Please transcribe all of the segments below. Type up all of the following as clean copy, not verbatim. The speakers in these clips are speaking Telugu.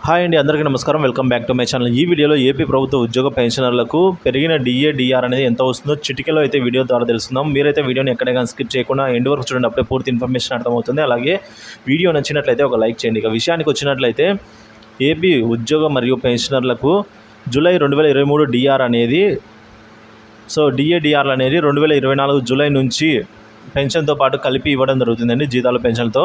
హాయ్ అండి, అందరికీ నమస్కారం. Welcome back to my channel. ఈ వీడియోలో ఏపీ ప్రభుత్వ ఉద్యోగ పెన్షనర్లకు పెరిగిన డిఆర్ అనేది ఎంత వస్తుందో చిటికెలో అయితే వీడియో ద్వారా తెలుసుకుందాం. మీరైతే వీడియోని ఎక్కడైనా స్కిప్ చేయకుండా ఎండ్ వరకు చూడండి, అప్పుడే పూర్తి ఇన్ఫర్మేషన్ అర్థమవుతుంది. అలాగే వీడియో నచ్చినట్లయితే ఒక లైక్ చేయండి. ఇక విషయానికి వచ్చినట్లయితే ఏపీ ఉద్యోగ మరియు పెన్షనర్లకు జూలై 2023 డిఆర్ అనేది డిఆర్లు అనేది 2024 జూలై నుంచి పెన్షన్తో పాటు కలిపి ఇవ్వడం జరుగుతుందండి, జీతాలు పెన్షన్తో.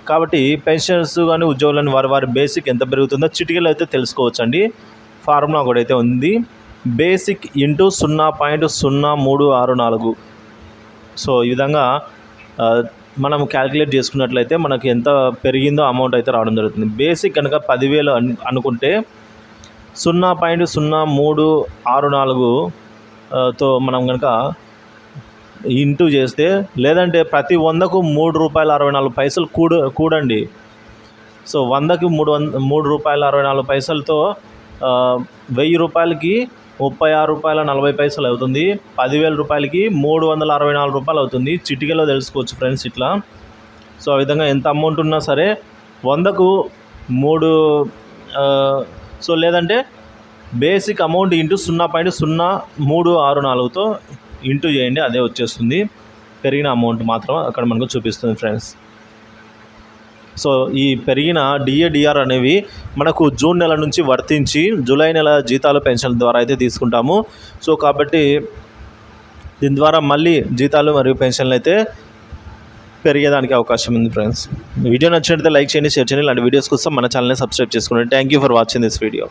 కాబట్టి పెన్షన్స్ కానీ ఉద్యోగులను వారి బేసిక్ ఎంత పెరుగుతుందో చిటికలో అయితే తెలుసుకోవచ్చండి. ఫార్ములా కూడా అయితే ఉంది, బేసిక్ ఇంటూ 0.0364. సో ఈ విధంగా మనం క్యాలిక్యులేట్ చేసుకున్నట్లయితే మనకి ఎంత పెరిగిందో అమౌంట్ అయితే రావడం జరుగుతుంది. బేసిక్ కనుక 10,000 అనుకుంటే 0.0364 తో మనం కనుక ఇంటూ చేస్తే, లేదంటే ప్రతి 100కు ₹3.64 కూడండి. సో 100కి ₹3.64తో 1000 రూపాయలకి ₹36.40 అవుతుంది. 10,000 రూపాయలకి ₹364 అవుతుంది. చిటికెలో తెలుసుకోవచ్చు ఫ్రెండ్స్ ఇట్లా. సో ఆ విధంగా ఎంత అమౌంట్ ఉన్నా సరే 100కు 3 సో లేదంటే బేసిక్ అమౌంట్ ఇంటూ 0.0364తో ఇంటూ చేయండి, అదే వచ్చేస్తుంది. పెరిగిన అమౌంట్ మాత్రం అక్కడ మనకు చూపిస్తుంది ఫ్రెండ్స్. సో ఈ పెరిగిన డిఆర్ అనేవి మనకు జూన్ నెల నుంచి వర్తించి జూలై నెల జీతాలు పెన్షన్ ద్వారా అయితే తీసుకుంటాము. సో కాబట్టి దీని ద్వారా మళ్ళీ జీతాలు మరియు పెన్షన్లు అయితే పెరిగేదానికి అవకాశం ఉంది ఫ్రెండ్స్. వీడియో నచ్చినట్లయితే లైక్ చేయండి, షేర్ చేయండి. ఇలాంటి వీడియోస్ కోసం మన ఛానల్ని సబ్స్క్రైబ్ చేసుకోండి. Thank you for watching this video.